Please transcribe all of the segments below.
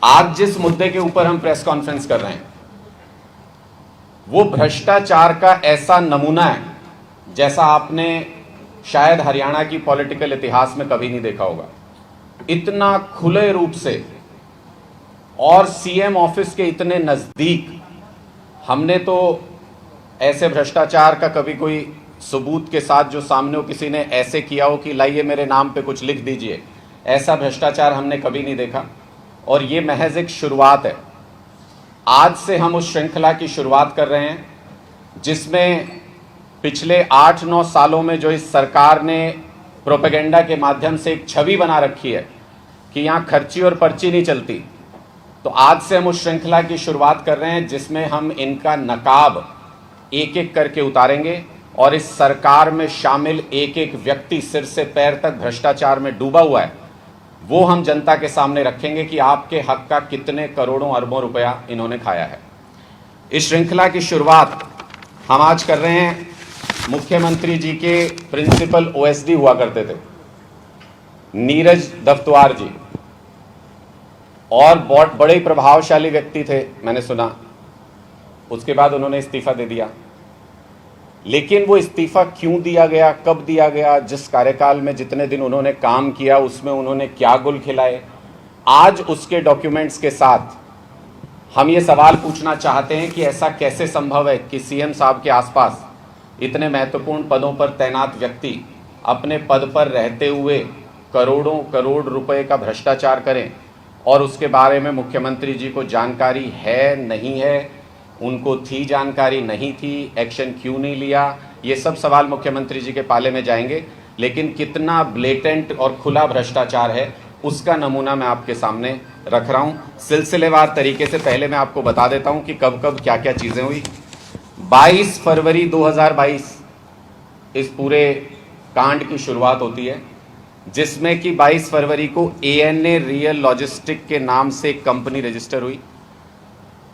आज जिस मुद्दे के ऊपर हम प्रेस कॉन्फ्रेंस कर रहे हैं वो भ्रष्टाचार का ऐसा नमूना है जैसा आपने शायद हरियाणा की पॉलिटिकल इतिहास में कभी नहीं देखा होगा। इतना खुले रूप से और सीएम ऑफिस के इतने नजदीक हमने तो ऐसे भ्रष्टाचार का कभी कोई सबूत के साथ जो सामने हो किसी ने ऐसे किया हो कि लाइए मेरे नाम पे कुछ लिख दीजिए, ऐसा भ्रष्टाचार हमने कभी नहीं देखा। और ये महज एक शुरुआत है। आज से हम उस श्रृंखला की शुरुआत कर रहे हैं जिसमें पिछले 8-9 सालों में जो इस सरकार ने प्रोपेगेंडा के माध्यम से एक छवि बना रखी है कि यहाँ खर्ची और पर्ची नहीं चलती, तो आज से हम उस श्रृंखला की शुरुआत कर रहे हैं जिसमें हम इनका नकाब एक एक करके उतारेंगे और इस सरकार में शामिल एक एक व्यक्ति सिर से पैर तक भ्रष्टाचार में डूबा हुआ है वो हम जनता के सामने रखेंगे कि आपके हक का कितने करोड़ों अरबों रुपया इन्होंने खाया है। इस श्रृंखला की शुरुआत हम आज कर रहे हैं। मुख्यमंत्री जी के प्रिंसिपल ओएसडी हुआ करते थे नीरज दफ्तवार जी, और बहुत बड़े प्रभावशाली व्यक्ति थे मैंने सुना। उसके बाद उन्होंने इस्तीफा दे दिया, लेकिन वो इस्तीफा क्यों दिया गया, कब दिया गया, जिस कार्यकाल में जितने दिन उन्होंने काम किया उसमें उन्होंने क्या गुल खिलाए, आज उसके डॉक्यूमेंट्स के साथ हम ये सवाल पूछना चाहते हैं कि ऐसा कैसे संभव है कि सीएम साहब के आसपास इतने महत्वपूर्ण पदों पर तैनात व्यक्ति अपने पद पर रहते हुए करोड़ों करोड़ रुपए का भ्रष्टाचार करें और उसके बारे में मुख्यमंत्री जी को जानकारी है नहीं है, उनको थी जानकारी नहीं थी, एक्शन क्यों नहीं लिया, ये सब सवाल मुख्यमंत्री जी के पाले में जाएंगे। लेकिन कितना ब्लेटेंट और खुला भ्रष्टाचार है उसका नमूना मैं आपके सामने रख रहा हूँ सिलसिलेवार तरीके से। पहले मैं आपको बता देता हूँ कि कब कब क्या क्या चीज़ें हुई। 22 फरवरी 2022 इस पूरे कांड की शुरुआत होती है, जिसमें कि 22 फरवरी को ANA रियल लॉजिस्टिक के नाम से एक कंपनी रजिस्टर हुई।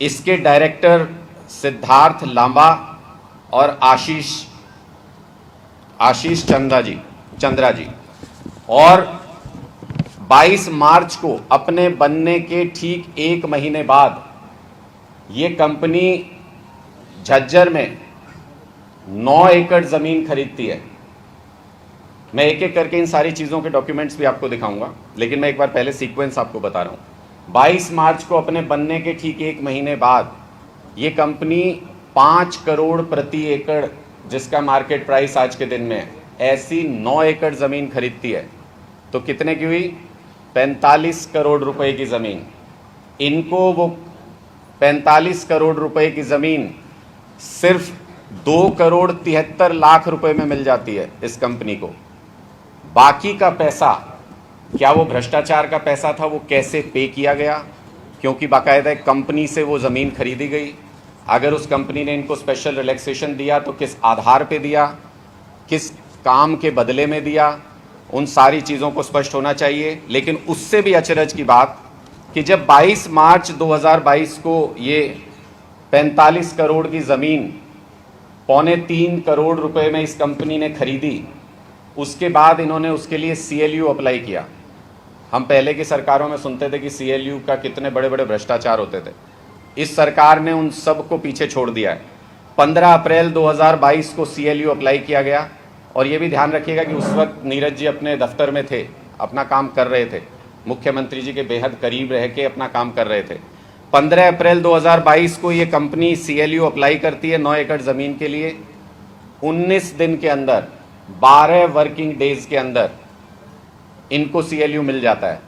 इसके डायरेक्टर सिद्धार्थ लांबा और आशीष चंद्रा जी, और 22 मार्च को अपने बनने के ठीक 1 महीने बाद ये कंपनी झज्जर में 9 एकड़ ज़मीन खरीदती है। मैं एक एक करके इन सारी चीज़ों के डॉक्यूमेंट्स भी आपको दिखाऊंगा, लेकिन मैं एक बार पहले सीक्वेंस आपको बता रहा हूँ। 22 मार्च को अपने बनने के ठीक 1 महीने बाद ये कंपनी 5 करोड़ प्रति एकड़, जिसका मार्केट प्राइस आज के दिन में है, ऐसी 9 एकड़ ज़मीन खरीदती है। तो कितने की हुई? 45 करोड़ रुपए की ज़मीन। इनको वो 45 करोड़ रुपए की ज़मीन सिर्फ 2 करोड़ 73 लाख रुपए में मिल जाती है इस कंपनी को। बाकी का पैसा क्या वो भ्रष्टाचार का पैसा था? वो कैसे पे किया गया? क्योंकि बाकायदा कंपनी से वो ज़मीन खरीदी गई। अगर उस कंपनी ने इनको स्पेशल रिलैक्सेशन दिया तो किस आधार पे दिया, किस काम के बदले में दिया, उन सारी चीज़ों को स्पष्ट होना चाहिए। लेकिन उससे भी अचरज की बात कि जब 22 मार्च 2022 को ये 45 करोड़ की ज़मीन 2.25 करोड़ रुपए में इस कंपनी ने खरीदी, उसके बाद इन्होंने उसके लिए CLU अप्लाई किया। हम पहले की सरकारों में सुनते थे कि CLU का कितने बड़े बड़े भ्रष्टाचार होते थे। इस सरकार ने उन सब को पीछे छोड़ दिया है। 15 अप्रैल 2022 को CLU अप्लाई किया गया, और ये भी ध्यान रखिएगा कि उस वक्त नीरज जी अपने दफ्तर में थे, अपना काम कर रहे थे, मुख्यमंत्री जी के बेहद करीब रह के अपना काम कर रहे थे। 15 अप्रैल 2022 को ये कंपनी CLU अप्लाई करती है 9 एकड़ ज़मीन के लिए। 19 दिन के अंदर, 12 वर्किंग डेज के अंदर इनको CLU मिल जाता है।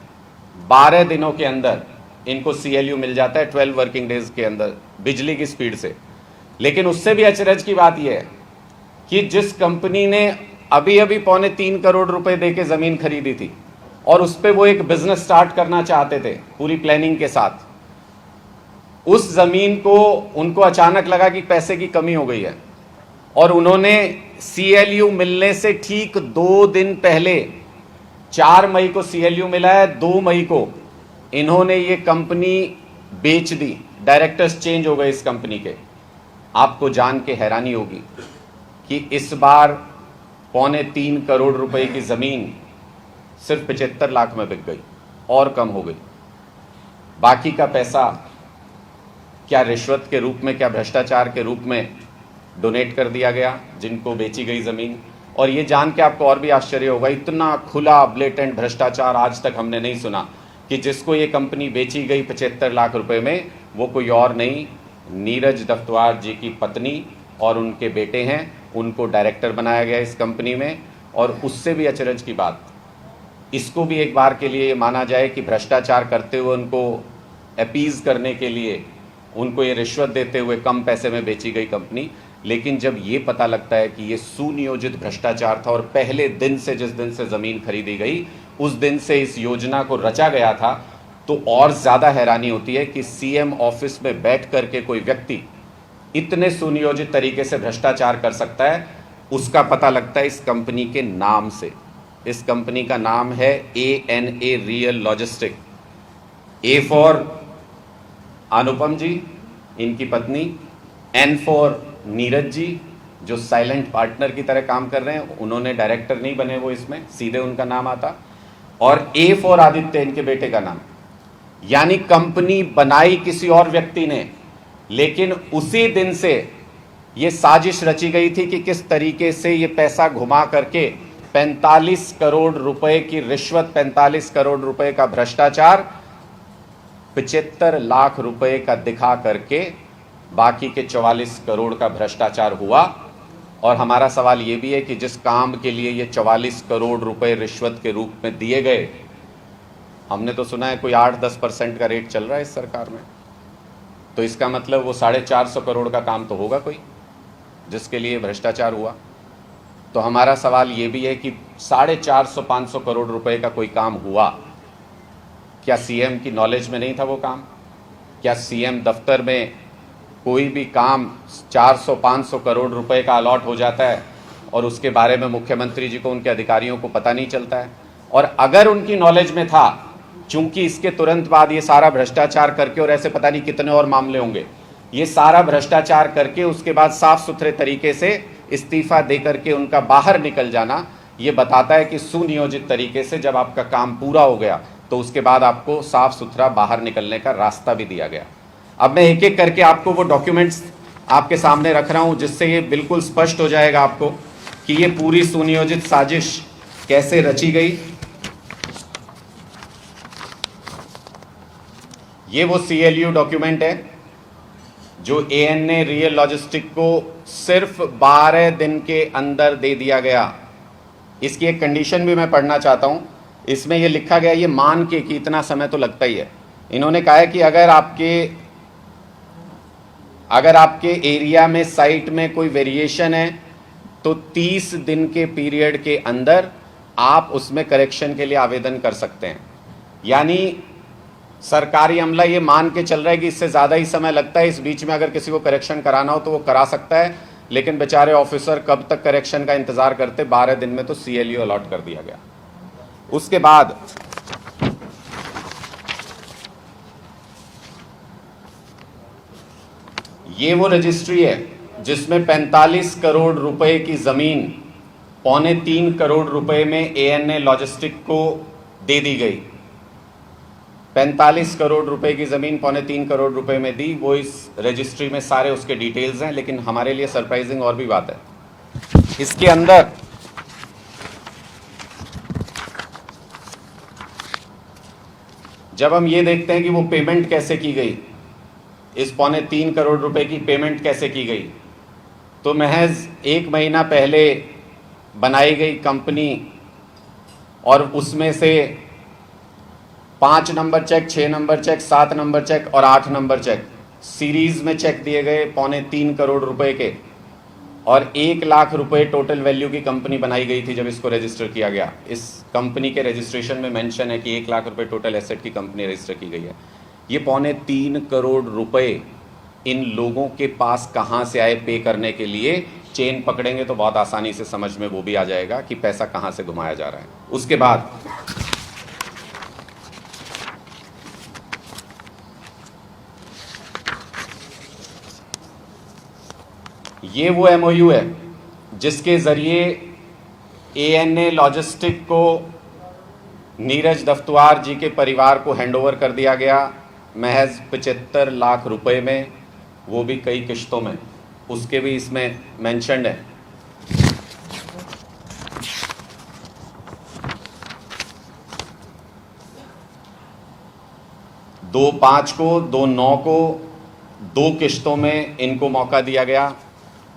12 दिनों के अंदर इनको CLU मिल जाता है, 12 वर्किंग डेज के अंदर, बिजली की स्पीड से। लेकिन उससे भी अचरज की बात यह है कि जिस कंपनी ने अभी 3.25 करोड़ रुपए दे के ज़मीन खरीदी थी और उस पर वो एक बिजनेस स्टार्ट करना चाहते थे पूरी प्लानिंग के साथ, उस ज़मीन को उनको अचानक लगा कि पैसे की कमी हो गई है और उन्होंने CLU मिलने से ठीक 2 दिन पहले, 4 मई को CLU मिला है, 2 मई को इन्होंने ये कंपनी बेच दी। डायरेक्टर्स चेंज हो गए इस कंपनी के। आपको जान के हैरानी होगी कि इस बार 2.25 करोड़ रुपए की ज़मीन सिर्फ 75 लाख में बिक गई और कम हो गई। बाकी का पैसा क्या रिश्वत के रूप में, क्या भ्रष्टाचार के रूप में डोनेट कर दिया गया जिनको बेची गई ज़मीन। और ये जान के आपको और भी आश्चर्य होगा, इतना खुला ब्लेटेंट भ्रष्टाचार आज तक हमने नहीं सुना कि जिसको ये कंपनी बेची गई 75 लाख रुपए में, वो कोई और नहीं, नीरज दफ्तवार जी की पत्नी और उनके बेटे हैं। उनको डायरेक्टर बनाया गया इस कंपनी में। और उससे भी अचरज की बात, इसको भी एक बार के लिए माना जाए कि भ्रष्टाचार करते हुए उनको अपीज़ करने के लिए उनको ये रिश्वत देते हुए कम पैसे में बेची गई कंपनी। लेकिन जब ये पता लगता है कि ये सुनियोजित भ्रष्टाचार था और पहले दिन से, जिस दिन से ज़मीन खरीदी गई उस दिन से इस योजना को रचा गया था, तो और ज़्यादा हैरानी होती है कि सीएम ऑफिस में बैठ कर के कोई व्यक्ति इतने सुनियोजित तरीके से भ्रष्टाचार कर सकता है। उसका पता लगता है इस कंपनी के नाम से। इस कंपनी का नाम है ANA रियल लॉजिस्टिक। A फॉर अनुपम जी, इनकी पत्नी, N फॉर नीरज जी जो साइलेंट पार्टनर की तरह काम कर रहे हैं, उन्होंने डायरेक्टर नहीं बने वो, इसमें सीधे उनका नाम आता, और A फॉर आदित्य, इनके बेटे का नाम। यानी कंपनी बनाई किसी और व्यक्ति ने, लेकिन उसी दिन से ये साजिश रची गई थी कि किस तरीके से ये पैसा घुमा करके 45 करोड़ रुपए की रिश्वत, 45 करोड़ रुपए का भ्रष्टाचार 75 लाख रुपए का दिखा करके बाकी के 44 करोड़ का भ्रष्टाचार हुआ। और हमारा सवाल ये भी है कि जिस काम के लिए ये 44 करोड़ रुपए रिश्वत के रूप में दिए गए, हमने तो सुना है कोई 8-10% का रेट चल रहा है इस सरकार में, तो इसका मतलब वो 450 करोड़ का काम तो होगा कोई जिसके लिए भ्रष्टाचार हुआ। तो हमारा सवाल ये भी है कि 450-500 करोड़ रुपए का कोई काम हुआ, क्या सीएम की नॉलेज में नहीं था वो काम? क्या सीएम दफ्तर में कोई भी काम 400-500 करोड़ रुपए का अलॉट हो जाता है और उसके बारे में मुख्यमंत्री जी को, उनके अधिकारियों को पता नहीं चलता है? और अगर उनकी नॉलेज में था, चूंकि इसके तुरंत बाद ये सारा भ्रष्टाचार करके, और ऐसे पता नहीं कितने और मामले होंगे, ये सारा भ्रष्टाचार करके उसके बाद साफ सुथरे तरीके से इस्तीफा दे करके उनका बाहर निकल जाना, ये बताता है कि सुनियोजित तरीके से जब आपका काम पूरा हो गया तो उसके बाद आपको साफ सुथरा बाहर निकलने का रास्ता भी दिया गया। अब मैं एक एक करके आपको वो डॉक्यूमेंट्स आपके सामने रख रहा हूं, जिससे ये बिल्कुल स्पष्ट हो जाएगा आपको कि ये पूरी सुनियोजित साजिश कैसे रची गई। ये वो CLU डॉक्यूमेंट है जो ANA रियल लॉजिस्टिक को सिर्फ 12 दिन के अंदर दे दिया गया। इसकी एक कंडीशन भी मैं पढ़ना चाहता हूं। इसमें ये लिखा गया, ये मान के कि इतना समय तो लगता ही है, इन्होंने कहा है कि अगर आपके एरिया में, साइट में कोई वेरिएशन है तो 30 दिन के पीरियड के अंदर आप उसमें करेक्शन के लिए आवेदन कर सकते हैं। यानी सरकारी अमला ये मान के चल रहा है कि इससे ज़्यादा ही समय लगता है, इस बीच में अगर किसी को करेक्शन कराना हो तो वो करा सकता है, लेकिन बेचारे ऑफिसर कब तक करेक्शन का इंतज़ार करते? 12 दिन में तो CLU अलॉट कर दिया गया। उसके बाद ये वो रजिस्ट्री है जिसमें 45 करोड़ रुपए की ज़मीन 2.25 करोड़ रुपए में ANA लॉजिस्टिक को दे दी गई। 45 करोड़ रुपए की ज़मीन 2.25 करोड़ रुपए में दी, वो इस रजिस्ट्री में सारे उसके डिटेल्स हैं। लेकिन हमारे लिए सरप्राइजिंग और भी बात है, इसके अंदर जब हम ये देखते हैं कि वो पेमेंट कैसे की गई, इस 2.25 करोड़ रुपए की पेमेंट कैसे की गई, तो महज 1 महीना पहले बनाई गई कंपनी और उसमें से 5 number check, 6 number check, 7 number check और 8 नंबर चेक सीरीज में चेक दिए गए 2.25 करोड़ रुपए के, और 1 लाख रुपए टोटल वैल्यू की कंपनी बनाई गई थी जब इसको रजिस्टर किया गया। इस कंपनी के रजिस्ट्रेशन में मेंशन है कि 1 लाख रुपए टोटल एसेट की कंपनी रजिस्टर की गई है। ये 2.25 करोड़ रुपए इन लोगों के पास कहाँ से आए पे करने के लिए? चेन पकड़ेंगे तो बहुत आसानी से समझ में वो भी आ जाएगा कि पैसा कहाँ से घुमाया जा रहा है। उसके बाद ये वो MOU है जिसके ज़रिए ANA लॉजिस्टिक को नीरज दफ्तवार जी के परिवार को हैंडओवर कर दिया गया महज 75 लाख रुपए में, वो भी कई किश्तों में, उसके भी इसमें मेंशन्ड है। दो 5 को, 2 9 को, 2 किश्तों में इनको मौका दिया गया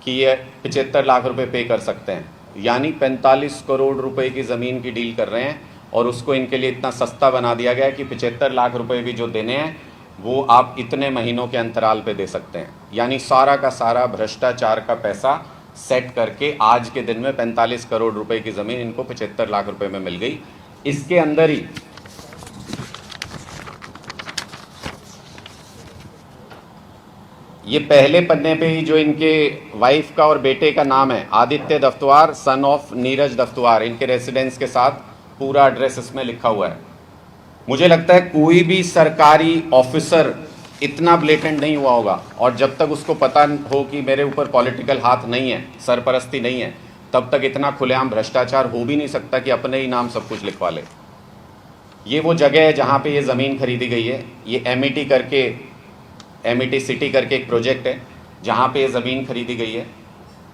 कि ये 75 लाख रुपए पे कर सकते हैं, यानी 45 करोड़ रुपए की ज़मीन की डील कर रहे हैं। और उसको इनके लिए इतना सस्ता बना दिया गया कि 75 लाख रुपए भी जो देने हैं वो आप इतने महीनों के अंतराल पे दे सकते हैं। यानी सारा का सारा भ्रष्टाचार का पैसा सेट करके आज के दिन में 45 करोड़ रुपए की ज़मीन इनको 75 लाख रुपए में मिल गई। इसके अंदर ही ये पहले पन्ने पे ही जो इनके वाइफ का और बेटे का नाम है, आदित्य दफ्तवार सन ऑफ नीरज दफ्तवार, इनके रेसिडेंस के साथ पूरा एड्रेस इसमें लिखा हुआ है। मुझे लगता है कोई भी सरकारी ऑफिसर इतना ब्लेटेंट नहीं हुआ होगा, और जब तक उसको पता हो कि मेरे ऊपर पॉलिटिकल हाथ नहीं है, सरपरस्ती नहीं है, तब तक इतना खुलेआम भ्रष्टाचार हो भी नहीं सकता कि अपने ही नाम सब कुछ लिखवा ले। ये वो जगह है जहाँ पे ये ज़मीन खरीदी गई है। ये एमिटी सिटी करके एक प्रोजेक्ट है जहाँ पे ये ज़मीन खरीदी गई है।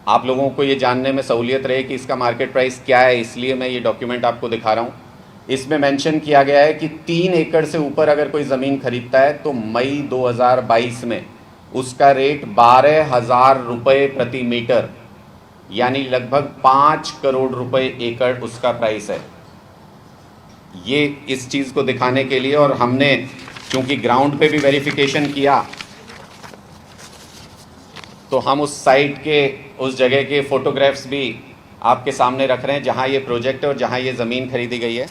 आप लोगों को ये जानने में सहूलियत रहे कि इसका मार्केट प्राइस क्या है, इसलिए मैं ये डॉक्यूमेंट आपको दिखा रहा हूँ। इसमें मेंशन किया गया है कि 3 एकड़ से ऊपर अगर कोई ज़मीन खरीदता है तो मई 2022 में उसका रेट 12,000 रुपये प्रति मीटर, यानी लगभग 5 करोड़ रुपए एकड़ उसका प्राइस है। ये इस चीज़ को दिखाने के लिए, और हमने चूंकि ग्राउंड पे भी वेरिफिकेशन किया तो हम उस साइट के, उस जगह के फोटोग्राफ्स भी आपके सामने रख रहे हैं जहां ये प्रोजेक्ट है और जहां ये ज़मीन खरीदी गई है।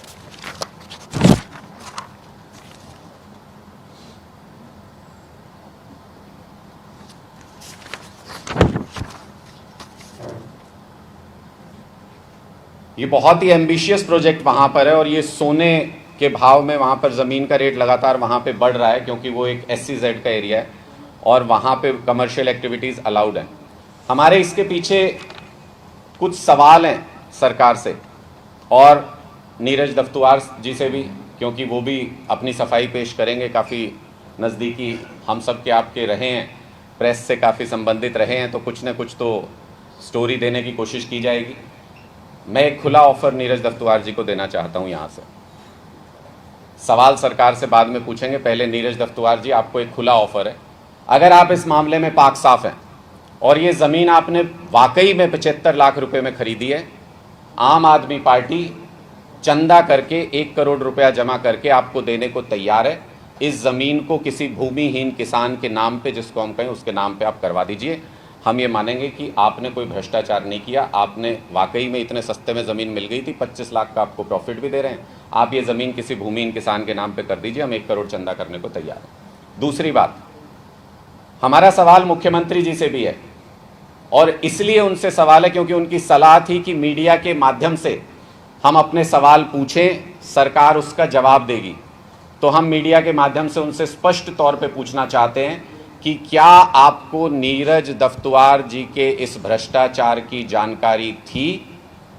ये बहुत ही एम्बिशियस प्रोजेक्ट वहाँ पर है, और ये सोने के भाव में वहाँ पर ज़मीन का रेट लगातार वहाँ पे बढ़ रहा है, क्योंकि वो एक SEZ का एरिया है और वहाँ पे कमर्शियल एक्टिविटीज़ अलाउड हैं। हमारे इसके पीछे कुछ सवाल हैं सरकार से और नीरज दफ्तवार जी से भी, क्योंकि वो भी अपनी सफाई पेश करेंगे। काफ़ी नज़दीकी हम सब के आपके रहे हैं, प्रेस से काफ़ी संबंधित रहे हैं, तो कुछ न कुछ तो स्टोरी देने की कोशिश की जाएगी। मैं एक खुला ऑफ़र नीरज दफ्तवार जी को देना चाहता हूं। यहाँ से सवाल सरकार से बाद में पूछेंगे, पहले नीरज दफ्तवार जी आपको एक खुला ऑफ़र है। अगर आप इस मामले में पाक साफ हैं और ये ज़मीन आपने वाकई में 75 लाख रुपए में खरीदी है, आम आदमी पार्टी चंदा करके 1 करोड़ रुपया जमा करके आपको देने को तैयार है। इस ज़मीन को किसी भूमिहीन किसान के नाम पे, जिसको हम कहें उसके नाम पे आप करवा दीजिए। हम ये मानेंगे कि आपने कोई भ्रष्टाचार नहीं किया, आपने वाकई में इतने सस्ते में ज़मीन मिल गई थी, 25 लाख का आपको प्रॉफिट भी दे रहे हैं, आप ये ज़मीन किसी भूमिहीन किसान के नाम पे कर दीजिए, हम 1 करोड़ चंदा करने को तैयार हैं। दूसरी बात, हमारा सवाल मुख्यमंत्री जी से भी है, और इसलिए उनसे सवाल है क्योंकि उनकी सलाह थी कि मीडिया के माध्यम से हम अपने सवाल पूछें, सरकार उसका जवाब देगी। तो हम मीडिया के माध्यम से उनसे स्पष्ट तौर पे पूछना चाहते हैं कि क्या आपको नीरज दफ्तवार जी के इस भ्रष्टाचार की जानकारी थी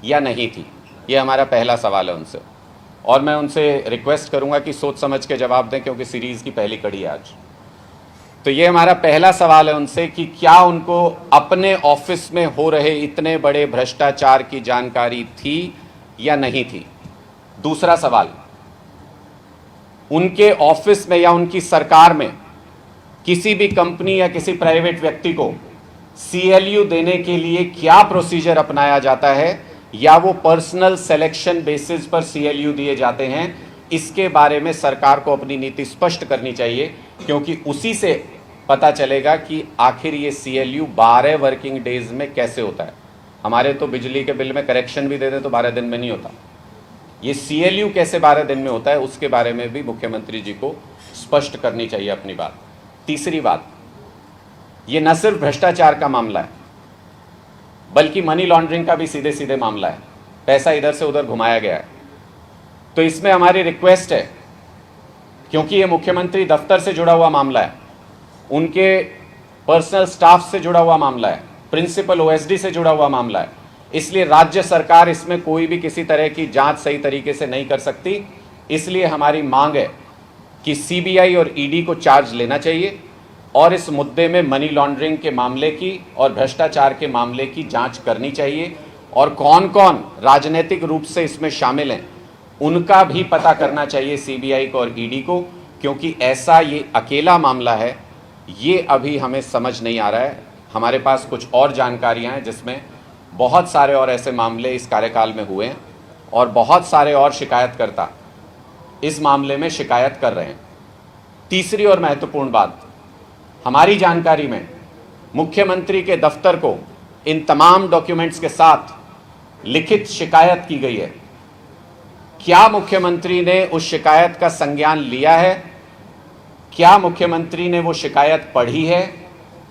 या नहीं थी। ये हमारा पहला सवाल है उनसे, और मैं उनसे रिक्वेस्ट करूंगा कि सोच समझ के जवाब दें, क्योंकि सीरीज़ की पहली कड़ी है आज। तो ये हमारा पहला सवाल है उनसे कि क्या उनको अपने ऑफिस में हो रहे इतने बड़े भ्रष्टाचार की जानकारी थी या नहीं थी। दूसरा सवाल, उनके ऑफिस में या उनकी सरकार में किसी भी कंपनी या किसी प्राइवेट व्यक्ति को CLU देने के लिए क्या प्रोसीजर अपनाया जाता है, या वो पर्सनल सिलेक्शन बेसिस पर CLU दिए जाते हैं। इसके बारे में सरकार को अपनी नीति स्पष्ट करनी चाहिए, क्योंकि उसी से पता चलेगा कि आखिर ये CLU 12 वर्किंग डेज में कैसे होता है। हमारे तो बिजली के बिल में करेक्शन भी दे दें तो 12 दिन में नहीं होता, ये CLU कैसे 12 दिन में होता है, उसके बारे में भी मुख्यमंत्री जी को स्पष्ट करनी चाहिए अपनी बात। तीसरी बात, ये न सिर्फ भ्रष्टाचार का मामला है बल्कि मनी लॉन्ड्रिंग का भी सीधे सीधे मामला है, पैसा इधर से उधर घुमाया गया है। तो इसमें हमारी रिक्वेस्ट है, क्योंकि ये मुख्यमंत्री दफ्तर से जुड़ा हुआ मामला है, उनके पर्सनल स्टाफ से जुड़ा हुआ मामला है, प्रिंसिपल OSD से जुड़ा हुआ मामला है, इसलिए राज्य सरकार इसमें कोई भी किसी तरह की जांच सही तरीके से नहीं कर सकती। इसलिए हमारी मांग है कि सीबीआई और ईडी को चार्ज लेना चाहिए और इस मुद्दे में मनी लॉन्ड्रिंग के मामले की और भ्रष्टाचार के मामले की जांच करनी चाहिए और कौन कौन राजनीतिक रूप से इसमें शामिल हैं उनका भी पता करना चाहिए सीबीआई को और ईडी को, क्योंकि ऐसा ये अकेला मामला है ये अभी हमें समझ नहीं आ रहा है। हमारे पास कुछ और जानकारियां हैं जिसमें बहुत सारे और ऐसे मामले इस कार्यकाल में हुए हैं और बहुत सारे और शिकायतकर्ता इस मामले में शिकायत कर रहे हैं। तीसरी और महत्वपूर्ण बात, हमारी जानकारी में मुख्यमंत्री के दफ्तर को इन तमाम डॉक्यूमेंट्स के साथ लिखित शिकायत की गई है। क्या मुख्यमंत्री ने उस शिकायत का संज्ञान लिया है? क्या मुख्यमंत्री ने वो शिकायत पढ़ी है?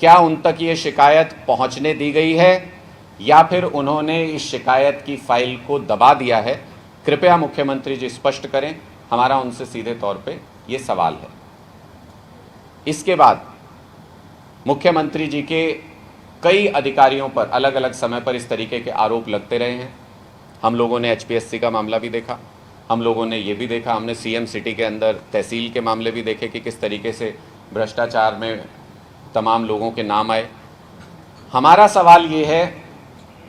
क्या उन तक ये शिकायत पहुंचने दी गई है या फिर उन्होंने इस शिकायत की फाइल को दबा दिया है? कृपया मुख्यमंत्री जी स्पष्ट करें, हमारा उनसे सीधे तौर पे ये सवाल है। इसके बाद मुख्यमंत्री जी के कई अधिकारियों पर अलग अलग समय पर इस तरीके के आरोप लगते रहे हैं। हम लोगों ने एचपीएससी का मामला भी देखा, हम लोगों ने ये भी देखा, हमने सीएम सिटी के अंदर तहसील के मामले भी देखे कि किस तरीके से भ्रष्टाचार में तमाम लोगों के नाम आए। हमारा सवाल ये है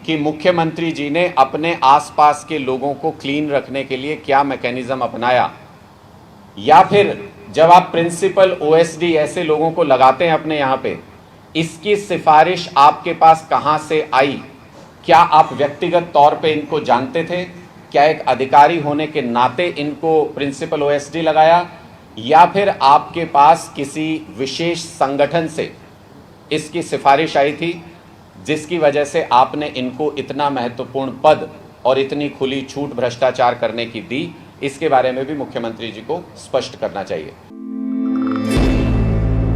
कि मुख्यमंत्री जी ने अपने आसपास के लोगों को क्लीन रखने के लिए क्या मैकेनिज्म अपनाया, या फिर जब आप प्रिंसिपल ओएसडी ऐसे लोगों को लगाते हैं अपने यहाँ पे, इसकी सिफारिश आपके पास कहाँ से आई? क्या आप व्यक्तिगत तौर पे इनको जानते थे? क्या एक अधिकारी होने के नाते इनको प्रिंसिपल ओएसडी लगाया, या फिर आपके पास किसी विशेष संगठन से इसकी सिफारिश आई थी जिसकी वजह से आपने इनको इतना महत्वपूर्ण पद और इतनी खुली छूट भ्रष्टाचार करने की दी? इसके बारे में भी मुख्यमंत्री जी को स्पष्ट करना चाहिए।